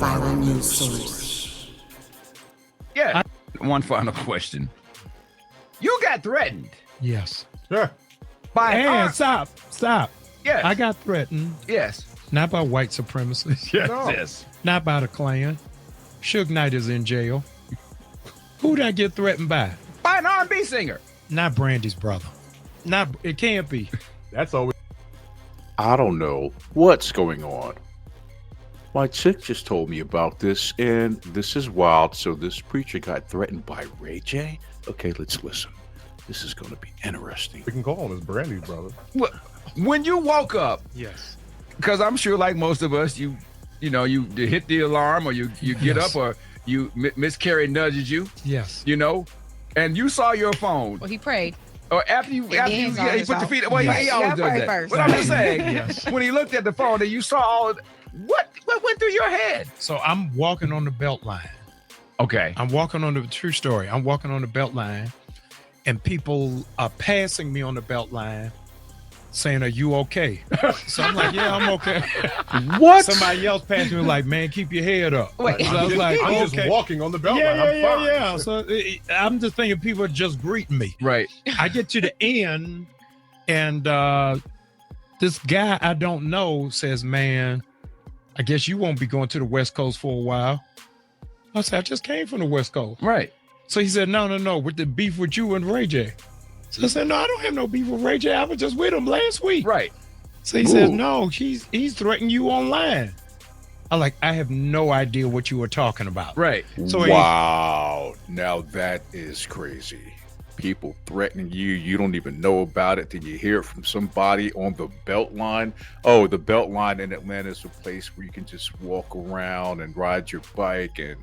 viral news source. Yeah. One final question. You got threatened. Yes. Sure. By And stop. Yes. I got threatened, Yes. not by white supremacists, Yes. No. Yes. not by the Klan. Suge Knight is in jail. Who did I get threatened by? By an R&B singer. Not Brandy's brother. It can't be. That's always. I don't know what's going on. My chick just told me about this, and this is wild. So this preacher got threatened by RayJ? Okay, let's listen. This is going to be interesting. We can call him as Brandy's brother. When you woke up, Yes. because I'm sure like most of us, you hit the alarm or you get Yes. up or you Miss Carrie nudges you, Yes. and you saw your phone. Well, he prayed. Or after you then he saw put his your phone. feet. Well, he Yes. always Yeah, does pray that. first. But I'm just saying, Yes. when he looked at the phone and you saw all of what went through your head? So I'm walking on the belt line. Okay. I'm walking on the true story. I'm walking on the belt line, and people are passing me on the belt line saying, "Are you okay?" So I'm like, "Yeah, I'm okay." What? Somebody else passed me like, "Man, keep your head up." Wait. So I was like, I'm "Okay." just walking on the belt Yeah, line. I'm fine. yeah. So I'm just thinking people are just greeting me. Right. I get to the end, and this guy I don't know says, "Man, I guess you won't be going to the West Coast for a while." I said, "I just came from the West Coast." Right. So he said, no, with the beef with you and RayJ. So I said, "No, I don't have no beef with RayJ. I was just with him last week." Right. So he said, "No, he's threatening you online." I have no idea what you were talking about. Right. So Wow. Now that is crazy. People threatening you. You don't even know about it. Then you hear it from somebody on the belt line. Oh, the belt line in Atlanta is a place where you can just walk around and ride your bike, and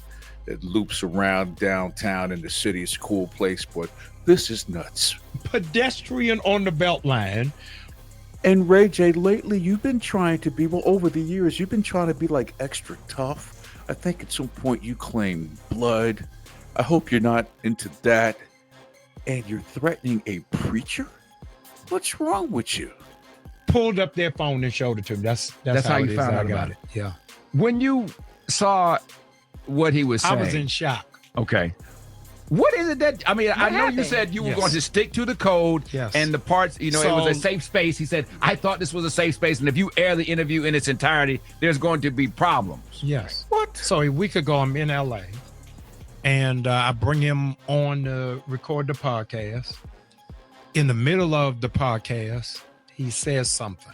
it loops around downtown in the city. It's a cool place, but this is nuts. pedestrian on the belt line. And RayJ, lately you've been trying to be, well, over the years, you've been trying to be like extra tough. I think at some point you claimed blood. I hope you're not into that. And you're threatening a preacher? What's wrong with you? Pulled up their phone and showed it to me. That's how you it is. found I out got about it. Yeah. When you saw what he was I saying. was in shock. Okay. What is it that, I know happened? you said you were Yes. going to stick to the code Yes. and the parts, it was a So- safe space. He said, I thought this was a safe space. And if you air the interview in its entirety, there's going to be problems. Yes. What? So a week ago, I'm in LA, and I bring him on to record the podcast. In the middle of the podcast, he says something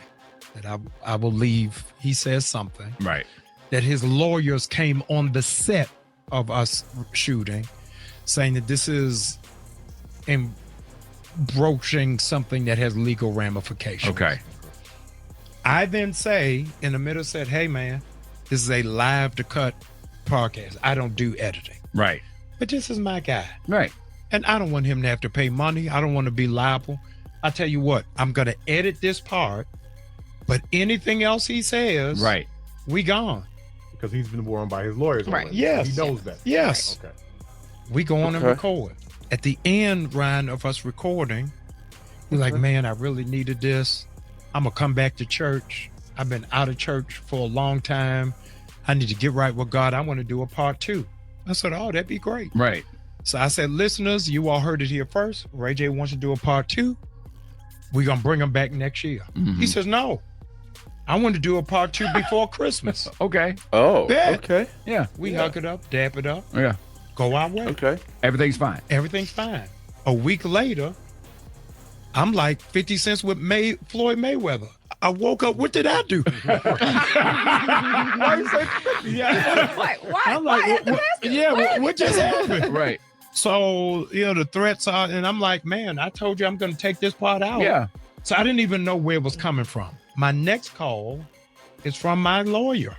that I will leave. He says something Right. that his lawyers came on the set of us shooting, saying that this is broaching something that has legal ramifications. Okay. I then say, in the middle, said, "Hey, man, this is a live to cut podcast. I don't do editing, Right. but this is my guy. Right. And I don't want him to have to pay money. I don't want to be liable. I tell you what, I'm going to edit this part, but anything else he says, Right. we gone. Because he's been warned by his lawyers. Right. already. Yes. He knows that. Yes. Okay. We go on and Okay. record. At the end, Ryan, of us recording, he's like, "Man, I really needed this. I'm going to come back to church. I've been out of church for a long time. I need to get right with God. I want to do a part 2. I said, "Oh, that'd be great." Right. So I said, "Listeners, you all heard it here first. RayJ wants to do a part 2. We're going to bring him back next year." Mhm. He says, "No, I want to do a part 2 before Christmas." Okay. Oh, Bet. okay. Yeah. We hug it up, dap it up, Yeah. go our way. Okay. Everything's fine. Everything's fine. A week later, I'm like 50 cents with Floyd Mayweather. I woke up. What did I do? Why you say Yeah. Why? I'm like, what just happened? Right. So, the threats are, and I'm like, man, I told you I'm going to take this part out. Yeah. So I didn't even know where it was coming from. My next call is from my lawyer,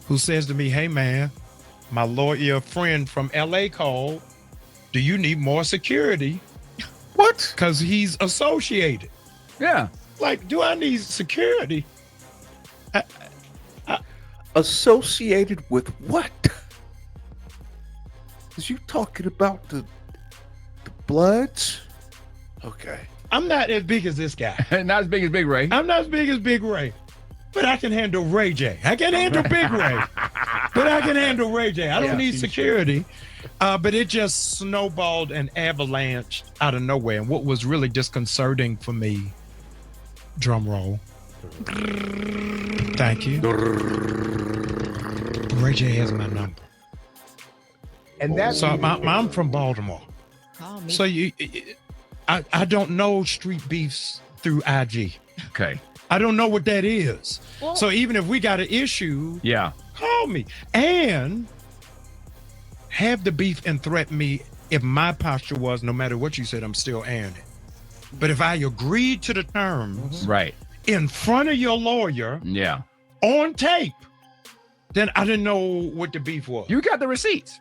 who says to me, "Hey, man, my lawyer friend from LA called. Do you need more security?" What? Because he's associated. Yeah. Like, do I need security? Associated with what? Is you talking about the Bloods? Okay. I'm not as big as this guy. Not as big as Big Ray. I'm not as big as Big Ray, but I can handle RayJ. I can handle Big Ray. But I can handle RayJ. I don't Yeah. need security. But it just snowballed and avalanched out of nowhere. And what was really disconcerting for me, drum roll. Thank you. RayJ has my number. And that's So I'm from Baltimore. Call me. So I don't know street beefs through IG. okay. I don't know what that is. Well- So even if we got an issue, Yeah. call me and have the beef and threaten me if my posture was no matter what you said, I'm still airing it. But if I agreed to the terms Right. in front of your lawyer Yeah. on tape, then I didn't know what the beef was. You got the receipts.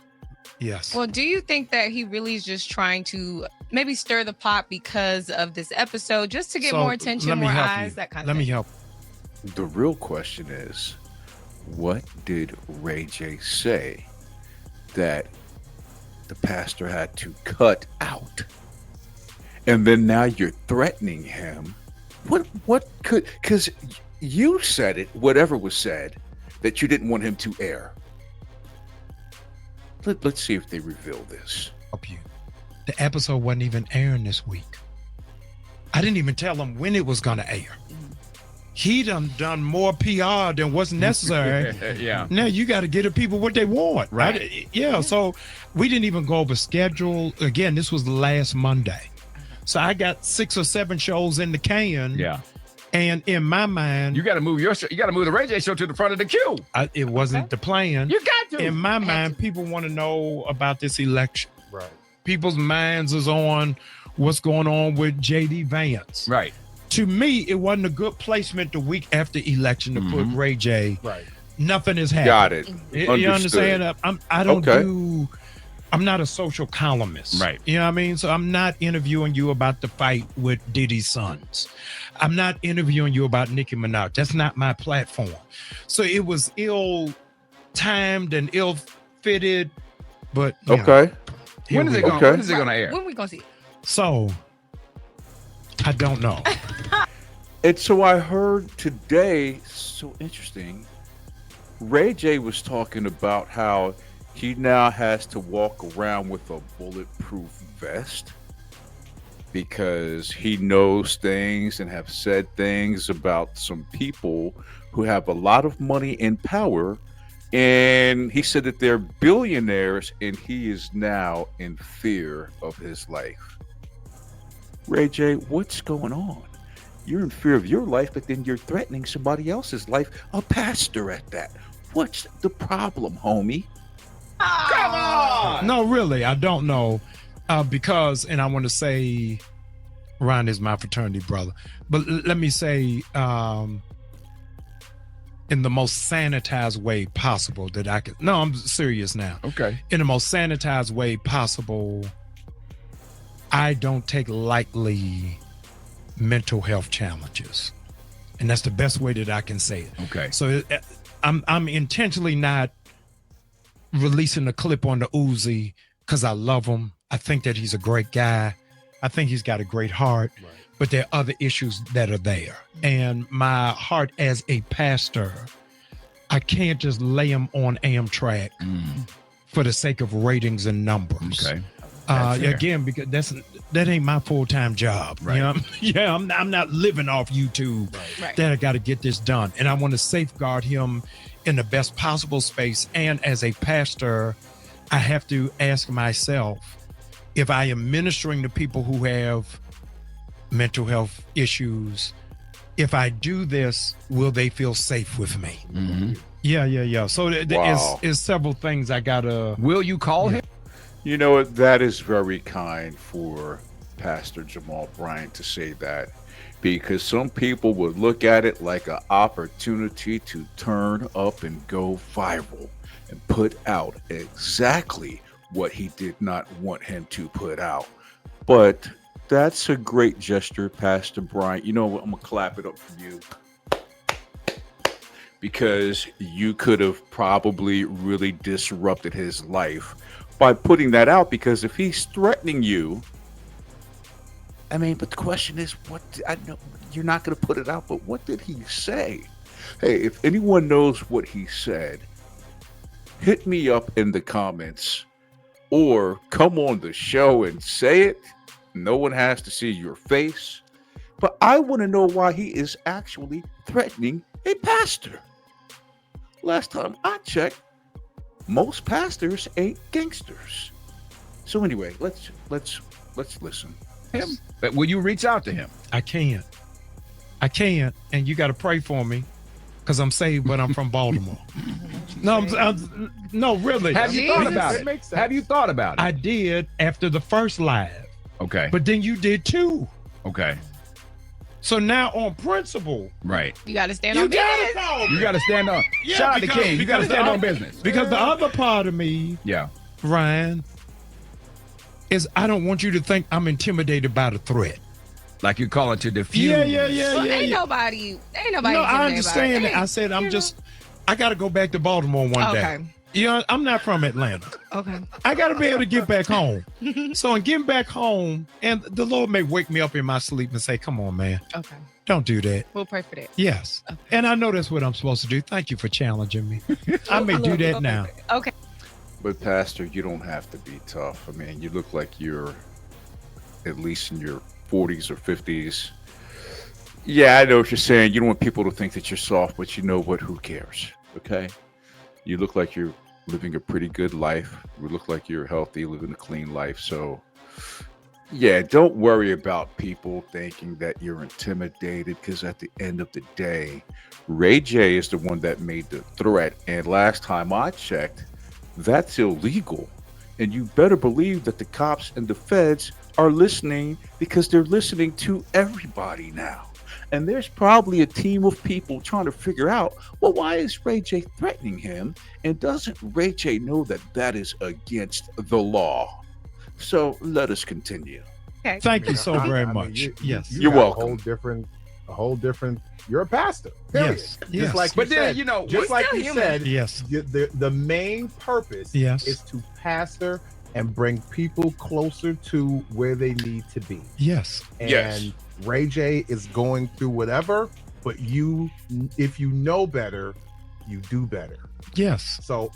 Yes. Well, do you think that he really is just trying to maybe stir the pot because of this episode, just to get So, more attention, let me more help eyes, you. that kind of Let thing? me help. The real question is, what did RayJ say that the pastor had to cut out? And then now you're threatening him. What could, because you said it, whatever was said, that you didn't want him to air. Let's see if they reveal this. Help you. The episode wasn't even airing this week. I didn't even tell him when it was going to air. He done more PR than what's necessary. yeah. Now you got to get the people what they want, right? Right. Yeah. So we didn't even go over schedule. Again, this was the last Monday, so I got 6 or 7 shows in the can. Yeah. And in my mind, You got to move your show. You got to move the RayJ show to the front of the queue. it wasn't the plan. You got to. In my Had mind, to. people want to know about this election. Right. People's minds is on what's going on with JD Vance. Right. To me, it wasn't a good placement the week after election to put Ray J. Right. Nothing has happened. Got it. You understand? I don't Okay. do. I'm not a social columnist. Right. You know what I mean? So I'm not interviewing you about the fight with Diddy's sons. I'm not interviewing you about Nicki Minaj. That's not my platform. So it was ill-timed and ill-fitted, but you know, Okay. here When is we it go. going? Okay. When is it going to air? When we gonna see it? So I don't know. And so I heard today, so interesting, RayJ was talking about how he now has to walk around with a bulletproof vest because he knows things and have said things about some people who have a lot of money and power. And he said that they're billionaires and he is now in fear of his life. RayJ, what's going on? You're in fear of your life, but then you're threatening somebody else's life, a pastor at that. What's the problem, homie? Come on. No, really, I don't know. Because, and I want to say, Ron is my fraternity brother, but let me say, in the most sanitized way possible that I can. No, I'm serious now. Okay. In the most sanitized way possible, I don't take lightly mental health challenges, and that's the best way that I can say it. Okay. So I'm intentionally not releasing a clip on the Uzi because I love him. I think that he's a great guy. I think he's got a great heart, but there are other issues that are there. And my heart as a pastor, I can't just lay him on Amtrak for the sake of ratings and numbers. Okay. That's fair. Again, because that ain't my full-time job. Right. You know? Yeah, I'm not living off YouTube. Right. That I got to get this done, and I want to safeguard him in the best possible space. And as a pastor, I have to ask myself if I am ministering to people who have mental health issues. If I do this, will they feel safe with me? Mhm. Yeah. So Wow. it's several things I gotta. Will you call him? You know what? That is very kind for Pastor Jamal Bryant to say that, because some people would look at it like an opportunity to turn up and go viral and put out exactly what he did not want him to put out. But that's a great gesture, Pastor Bryant. You know what? I'm going to clap it up for you, because you could have probably really disrupted his life by putting that out. Because if he's threatening you, I mean, but the question is, what? I know you're not going to put it out, but what did he say? Hey, if anyone knows what he said, hit me up in the comments or come on the show and say it. No one has to see your face. But I want to know why he is actually threatening a pastor. Last time I checked, most pastors ain't gangsters. So anyway, let's listen. Him. But will you reach out to him? I can't, and you got to pray for me, because I'm saved, but I'm from Baltimore. No, really. Have you thought about It it? makes sense. Have you thought about it? I did after the first live, Okay. but then you did too. Okay. So now on principle, Right. You got to stand you on got business. to call me. You got to stand on. Yeah, Shout out to because- King. You got to because stand the- on business. Because the other part of me, Yeah. Ryan, is I don't want you to think I'm intimidated by the threat. Like you call it to diffuse. Yeah. Well, ain't nobody. No, I intimidated understand by it. I said you know? I got to go back to Baltimore one day. Okay. You know, I'm not from Atlanta. Okay. I got to be able to get back home. So in getting back home, and the Lord may wake me up in my sleep and say, "Come on, man, Okay. don't do that." We'll pray for that. Yes. Okay. And I know that's what I'm supposed to do. Thank you for challenging me. I may do that now. Okay. But Pastor, you don't have to be tough. I mean, you look like you're at least in your 40s or 50s. Yeah, I know what you're saying. You don't want people to think that you're soft, but you know what? Who cares? Okay? You look like you're living a pretty good life. You look like you're healthy, living a clean life. So, yeah, don't worry about people thinking that you're intimidated, because at the end of the day, RayJ is the one that made the threat. And last time I checked, that's illegal. And you better believe that the cops and the feds are listening, because they're listening to everybody now. And there's probably a team of people trying to figure out, well, why is RayJ threatening him? And doesn't RayJ know that that is against the law? So let us continue. Okay. Thank you so I very mean, much. Yes. You're got welcome. A whole different. You're a pastor. Period. Yes. Just Yes. like But you then, said, you know, just we're like still you human. said, Yes. the main purpose Yes. is to pastor and bring people closer to where they need to be. Yes. And Yes. RayJ is going through whatever, but if you know better, you do better. Yes. So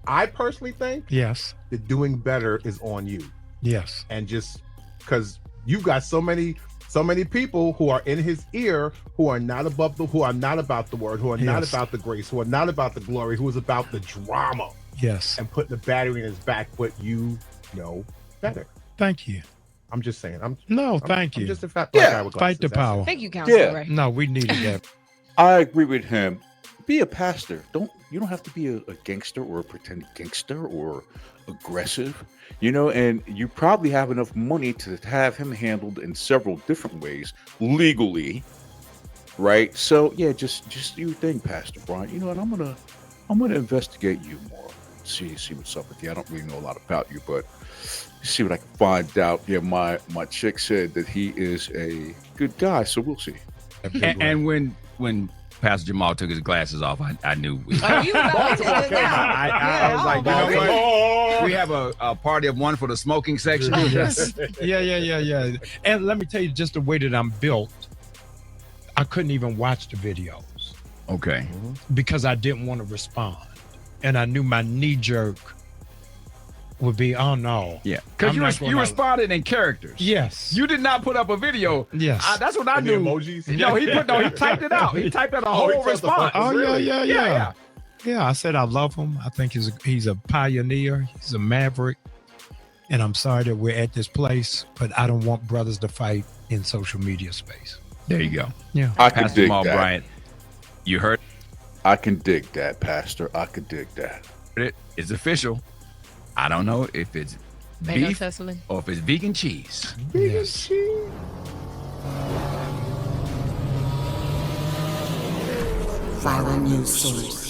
I personally think Yes. that doing better is on you. Yes. And just because you've got so many people who are in his ear, who are not about the word, who are not Yes. about the grace, who are not about the glory, who is about the drama Yes. and putting the battery in his back, but you know better. Thank you. I'm just saying. Thank you. I'm just a fat Yeah. black guy with Fight the glasses, that's power. Thank you, Counselor Yeah. Ray. No, we needed that. I agree with him. Be a pastor. You don't have to be a gangster or a pretend gangster or aggressive, and you probably have enough money to have him handled in several different ways legally, right? So yeah, just do your thing, Pastor Bryant. You know what? I'm gonna investigate you more. See what's up with you. I don't really know a lot about you, but see what I can find out. Yeah, my chick said that he is a good guy, so we'll see. And when Pastor Jamal took his glasses off, I knew. Oh, you about to tell us now. I was like, you know what? We have a party of one for the smoking section. Yes. Yeah. And let me tell you, just the way that I'm built, I couldn't even watch the videos Okay. because I didn't want to respond. And I knew my knee jerk would be, oh no. Yeah. I'm Because not you gonna- responded in characters. Yes. You did not put up a video. Yes. That's what I And the knew. emojis. No, he typed it out. He typed out a Oh, whole he typed the response. Oh Really? yeah. Yeah, I said I love him. I think he's a pioneer. He's a maverick. And I'm sorry that we're at this place, but I don't want brothers to fight in social media space. There you go. Yeah. I can Pastor dig Jamal that. Bryant. You heard I can dig that, Pastor. I can dig that. it. It's official. I don't know if it's Ain't no beef tussling. or if it's vegan cheese. Yes. Follow news source.